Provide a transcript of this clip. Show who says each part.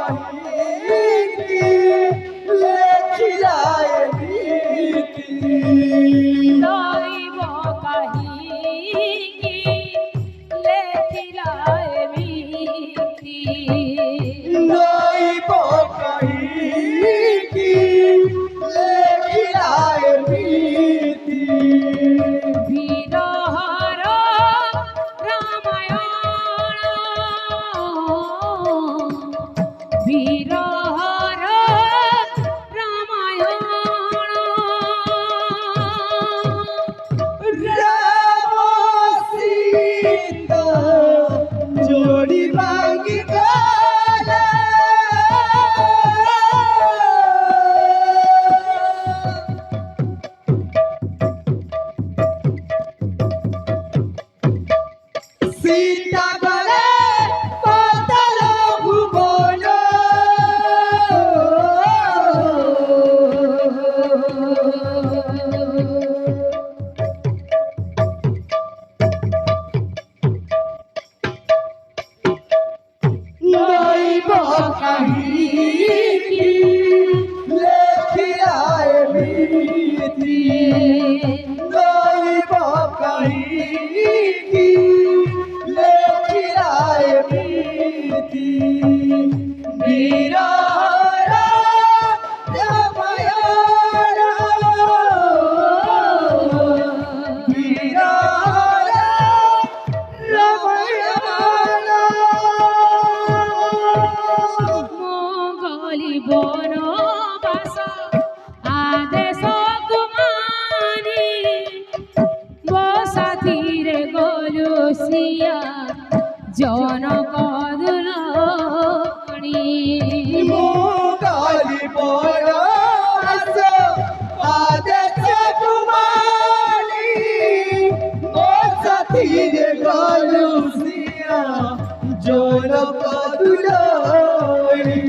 Speaker 1: কাহিনী লেখিলায় নীতি
Speaker 2: দৈব কাহিনী লেখিলায় নীতি
Speaker 1: দৈব কাহিনী লেখিলায় নীতি
Speaker 2: বিরহর রামায়ণ বিরহর রামায়ণ
Speaker 1: রাম সীতা জোড়ি ভাঙি গেলে সীতা গলে পাতাল ভুবন দৈব কাহিনী লেখিলায় নীতি দৈব কাহিনী লেখিলায় নীতি বিরহর রামায়ণ বিরহর রামায়ণ
Speaker 2: মোগলি বনবাস আদেশ কুমারী বসাতিরে গলু সিয়া জনক দুলণী
Speaker 1: মোগলি বনবাস আদেশ কুমারী বসাতিরে গলু সিয়া জনক দুলণী